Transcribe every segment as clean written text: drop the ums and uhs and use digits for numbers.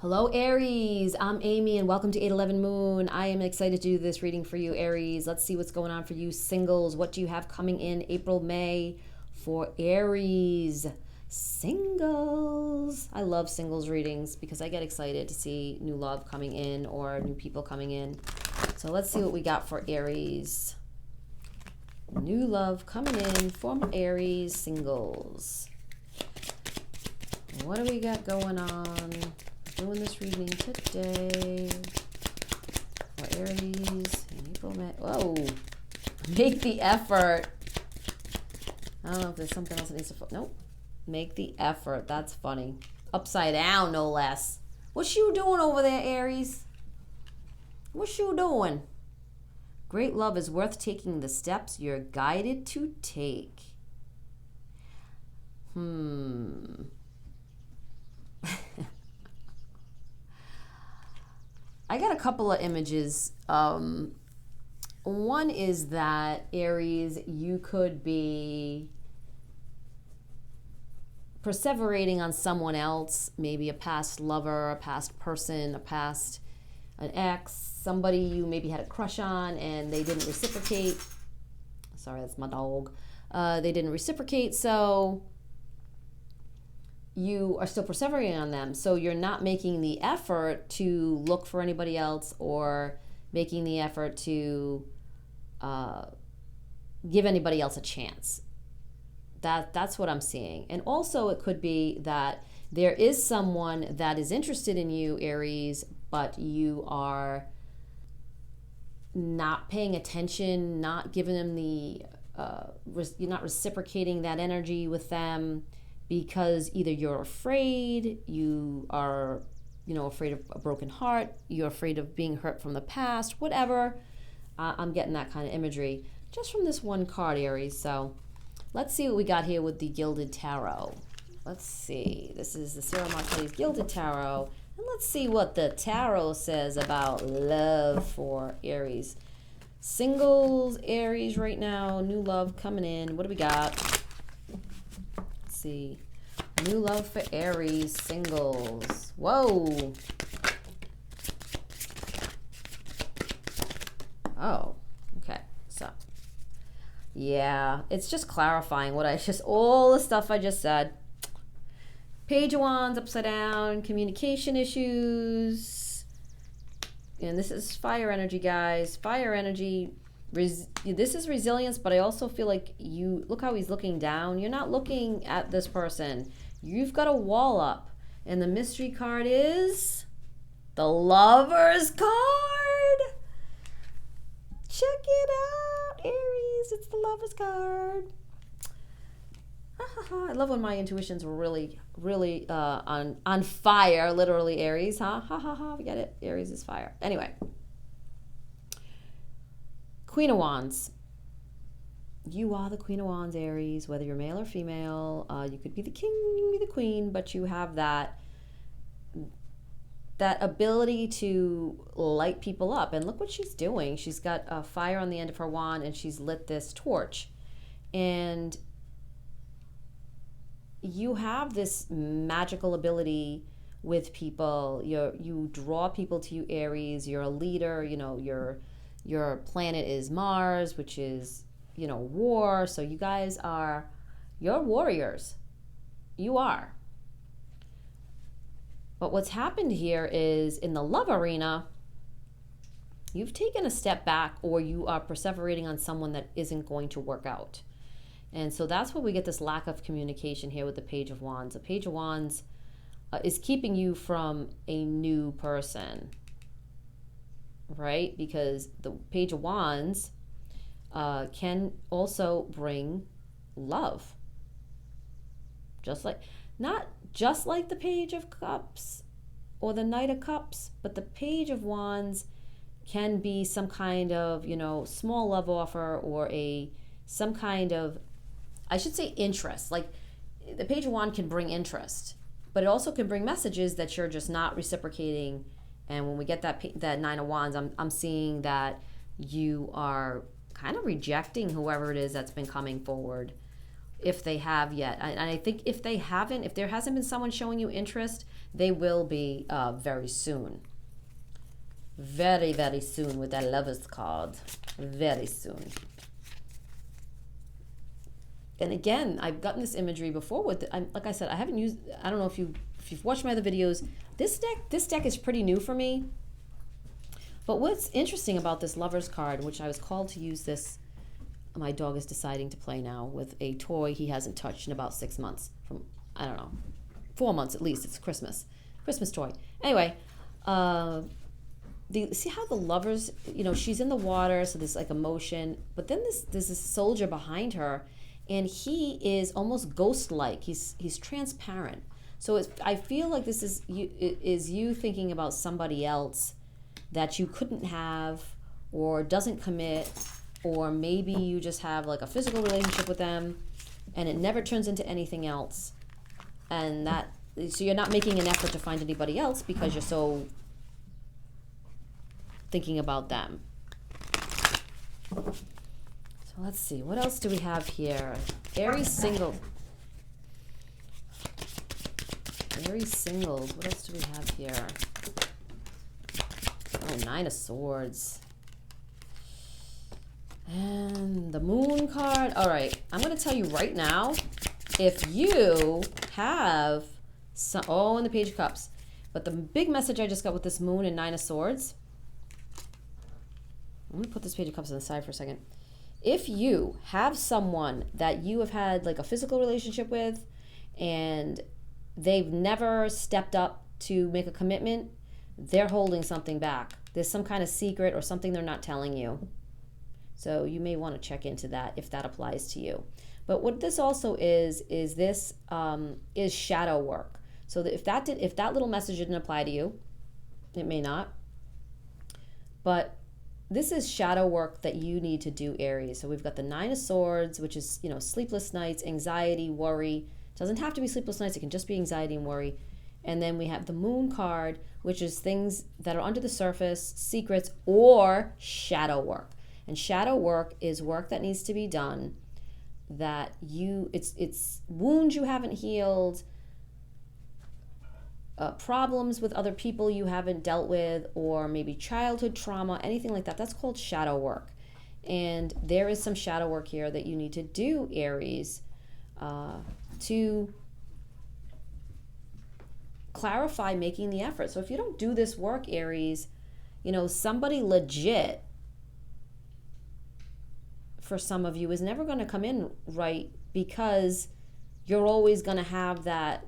Hello, Aries. I'm Amy, and welcome to 811 Moon. I am excited to do this reading for you, Aries. Let's see what's going on for you, singles. What do you have coming in April, May for Aries? Singles. I love singles readings because I get excited to see new love coming in or new people coming in. So let's see what we got for Aries. New love coming in from Aries singles. What do we got going on? Doing this reading today for Aries in April, May. Whoa, make the effort. I don't know if there's something else that needs to. Nope. Make the effort. That's funny. Upside down, no less. What you doing over there, Aries? What you doing? Great love is worth taking the steps you're guided to take. I got a couple of images. One is that, Aries, you could be perseverating on someone else, maybe a past lover, a past person, an ex, somebody you maybe had a crush on and they didn't reciprocate. Sorry, that's my dog. They didn't reciprocate, so you are still perseverating on them. So you're not making the effort to look for anybody else or making the effort to give anybody else a chance. That's what I'm seeing. And also it could be that there is someone that is interested in you, Aries, but you are not paying attention, not giving them you're not reciprocating that energy with them, because either you're afraid, you are, afraid of a broken heart, you're afraid of being hurt from the past, whatever. I'm getting that kind of imagery just from this one card, Aries. So let's see what we got here with the Gilded Tarot. Let's see. This is the Sarah Martelli's Gilded Tarot. And let's see what the tarot says about love for Aries. Singles, Aries right now, new love coming in. What do we got? See, new love for Aries singles. Whoa. Oh, okay. So, yeah, it's just clarifying all the stuff I just said. Page of Wands upside down, communication issues. And this is fire energy, guys. Fire energy. This is resilience, but I also feel like look how he's looking down. You're not looking at this person. You've got a wall up. And the mystery card is the Lover's card. Check it out, Aries. It's the Lover's card. I love when my intuitions were really, really on fire, literally, Aries. Ha ha ha. We get it. Aries is fire. Anyway. Queen of Wands. You are the Queen of Wands, Aries, whether you're male or female. You could be the king, you could be the queen, but you have that ability to light people up. And look what she's doing. She's got a fire on the end of her wand, and she's lit this torch. And you have this magical ability with people. You draw people to you, Aries. You're a leader. Your planet is Mars, which is, war. So you guys you're warriors. You are. But what's happened here is in the love arena, you've taken a step back, or you are perseverating on someone that isn't going to work out. And so that's where we get this lack of communication here with the Page of Wands. The Page of Wands is keeping you from a new person. Right? Because the Page of Wands can also bring love. Not just like the Page of Cups or the Knight of Cups, but the Page of Wands can be some kind of, small love offer or some kind of, I should say, interest. Like the Page of Wands can bring interest, but it also can bring messages that you're just not reciprocating. And when we get that Nine of Wands, I'm seeing that you are kind of rejecting whoever it is that's been coming forward. if they have yet. And I think if they haven't, if there hasn't been someone showing you interest, they will be very soon. Very, very soon with that Lovers card. Very soon. And again, I've gotten this imagery before with, like I said, I haven't used, I don't know if you've watched my other videos. This deck is pretty new for me. But what's interesting about this Lovers card, which I was called to use this, my dog is deciding to play now with a toy he hasn't touched in about 6 months. From, I don't know, 4 months at least. It's Christmas toy. Anyway, see how the Lovers, you know, she's in the water, so there's like emotion. But then there's this soldier behind her, and he is almost ghost-like. He's transparent. So I feel like this is you thinking about somebody else that you couldn't have, or doesn't commit, or maybe you just have like a physical relationship with them and it never turns into anything else. And so you're not making an effort to find anybody else because you're so thinking about them. So let's see, what else do we have here? Aries single. Aries singles. What else do we have here? Oh, 9 of Swords. And the Moon card. All right, I'm going to tell you right now, if you have some, oh, and the Page of Cups. But the big message I just got with this Moon and 9 of Swords. I'm going to put this Page of Cups on the side for a second. If you have someone that you have had like a physical relationship with and they've never stepped up to make a commitment, they're holding something back. There's some kind of secret or something they're not telling you. So you may want to check into that if that applies to you. But what this also is this is shadow work. So that if that little message didn't apply to you, it may not. But this is shadow work that you need to do, Aries. So we've got the 9 of Swords, which is, you know, sleepless nights, anxiety, worry. It doesn't have to be sleepless nights. It can just be anxiety and worry. And then we have the Moon card, which is things that are under the surface, secrets, or shadow work. And shadow work is work that needs to be done, that it's wounds you haven't healed, problems with other people you haven't dealt with, or maybe childhood trauma, anything like that. That's called shadow work. And there is some shadow work here that you need to do, Aries, to clarify making the effort. So if you don't do this work, Aries, you know, somebody legit for some of you is never going to come in right, because you're always going to have that,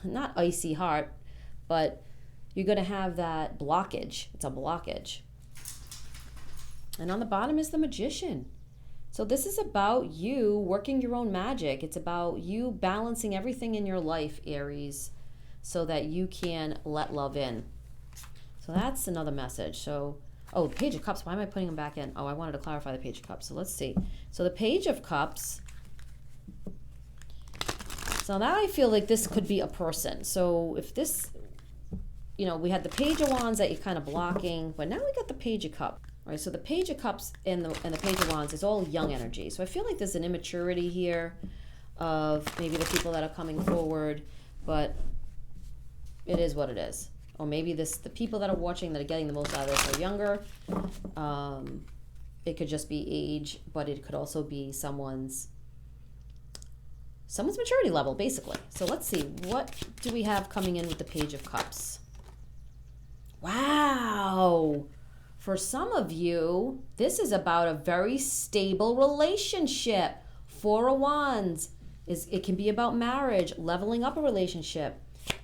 not icy heart, but you're going to have that blockage. It's a blockage. And on the bottom is the Magician. So this is about you working your own magic. It's about you balancing everything in your life, Aries, so that you can let love in. So that's another message. So, oh, the Page of Cups. Why am I putting them back in? Oh, I wanted to clarify the Page of Cups. So let's see. So the Page of Cups. So now I feel like this could be a person. So if this, you know, we had the Page of Wands that you're kind of blocking, but now we got the Page of Cups. All right, so the Page of Cups and the Page of Wands is all young energy. So I feel like there's an immaturity here of maybe the people that are coming forward, but it is what it is. Or maybe the people that are watching that are getting the most out of this are younger. It could just be age, but it could also be someone's maturity level, basically. So let's see, what do we have coming in with the Page of Cups? Wow. For some of you, this is about a very stable relationship. 4 of Wands. It can be about marriage, leveling up a relationship.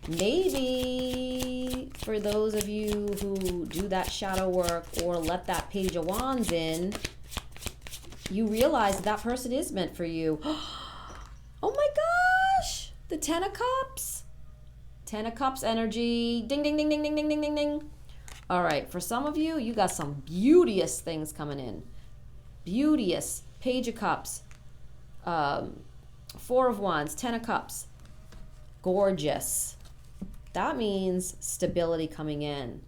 Maybe for those of you who do that shadow work or let that Page of Wands in, you realize that person is meant for you. Oh my gosh! The 10 of Cups. 10 of Cups energy. Ding, ding, ding, ding, ding, ding, ding, ding, ding. All right, for some of you, you got some beauteous things coming in. Beauteous. Page of Cups. 4 of Wands. 10 of Cups. Gorgeous. That means stability coming in.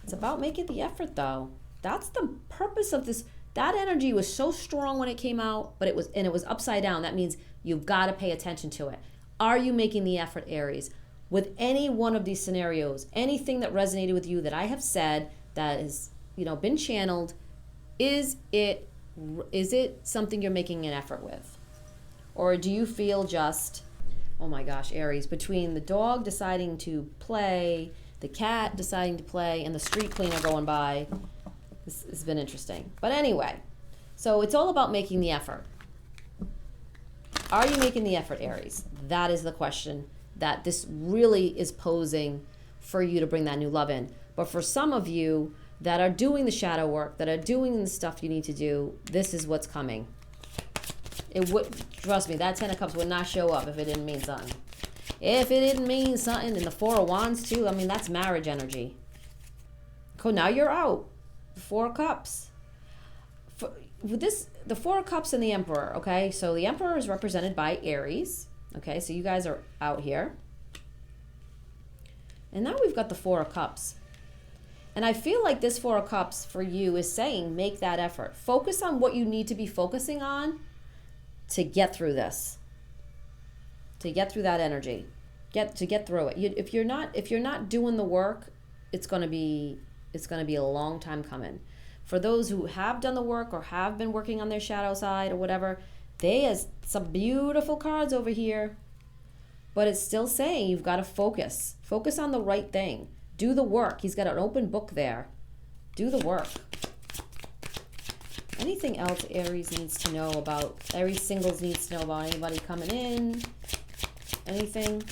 It's about making the effort, though. That's the purpose of this. That energy was so strong when it came out, but it was upside down. That means you've got to pay attention to it. Are you making the effort, Aries? With any one of these scenarios, anything that resonated with you that I have said that has, been channeled, is it something you're making an effort with? Or do you feel just, oh my gosh, Aries, between the dog deciding to play, the cat deciding to play, and the street cleaner going by, this has been interesting. But anyway, so it's all about making the effort. Are you making the effort, Aries? That is the question that this really is posing for you to bring that new love in. But for some of you that are doing the shadow work, that are doing the stuff you need to do, this is what's coming. It would, trust me, that 10 of Cups would not show up if it didn't mean something. If it didn't mean something, and the 4 of Wands too, I mean, that's marriage energy. Cool, now you're out. 4 of Cups. With this, the 4 of Cups and the Emperor, okay? So the Emperor is represented by Aries. Okay, so you guys are out here. And now we've got the 4 of Cups. And I feel like this 4 of Cups for you is saying, make that effort. Focus on what you need to be focusing on to get through this. To get through that energy. Get through it. If you're not doing the work, it's going to be a long time coming. For those who have done the work or have been working on their shadow side or whatever, they has some beautiful cards over here, but it's still saying you've got to focus. Focus on the right thing. Do the work. He's got an open book there. Do the work. Anything else Aries needs to know about? Aries singles needs to know about anybody coming in? Anything?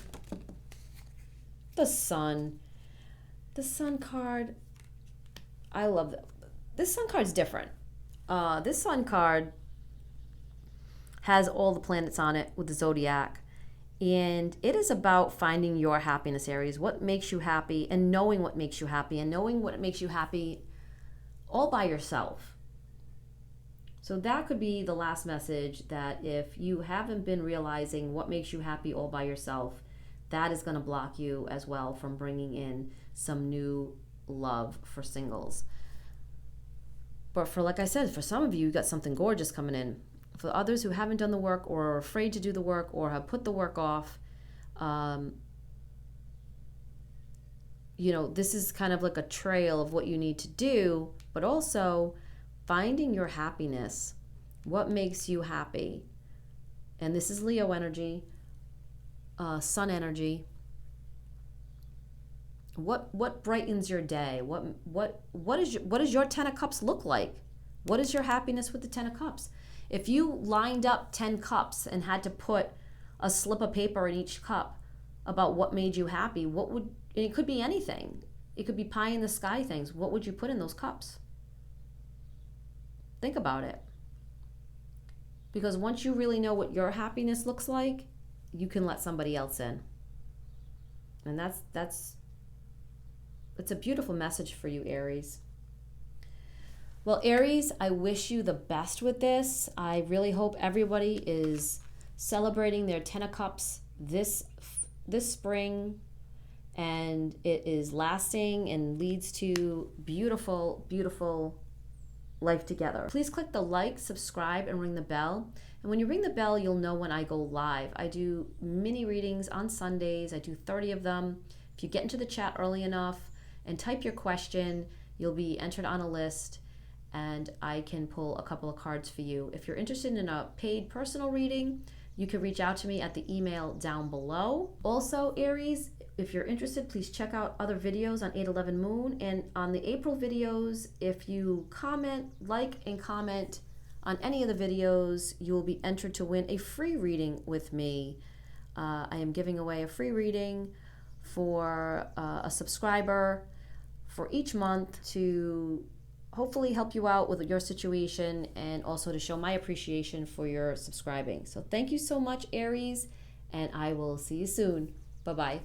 The Sun. The Sun card. I love that. This Sun card's different. This Sun card has all the planets on it with the zodiac, and it is about finding your happiness, Aries. What makes you happy, and knowing what makes you happy, and knowing what makes you happy all by yourself. So that could be the last message, that if you haven't been realizing what makes you happy all by yourself, that is going to block you as well from bringing in some new love for singles. But for, like I said, for some of you, you got something gorgeous coming in. For others who haven't done the work or are afraid to do the work or have put the work off, this is kind of like a trail of what you need to do, but also finding your happiness. What makes you happy? And this is Leo energy, Sun energy. What brightens your day? What does your 10 of Cups look like? What is your happiness with the 10 of Cups? If you lined up 10 cups and had to put a slip of paper in each cup about what made you happy, and it could be anything. It could be pie in the sky things. What would you put in those cups? Think about it. Because once you really know what your happiness looks like, you can let somebody else in. And it's a beautiful message for you, Aries. Well, Aries, I wish you the best with this. I really hope everybody is celebrating their 10 of Cups this spring, and it is lasting and leads to beautiful, beautiful life together. Please click the like, subscribe, and ring the bell. And when you ring the bell, you'll know when I go live. I do mini readings on Sundays. I do 30 of them. If you get into the chat early enough and type your question, you'll be entered on a list, and I can pull a couple of cards for you. If you're interested in a paid personal reading, you can reach out to me at the email down below. Also, Aries, if you're interested, please check out other videos on 8/11 Moon. And on the April videos, if you like and comment on any of the videos, you will be entered to win a free reading with me. I am giving away a free reading for a subscriber for each month to hopefully help you out with your situation, and also to show my appreciation for your subscribing. So thank you so much, Aries, and I will see you soon. Bye-bye.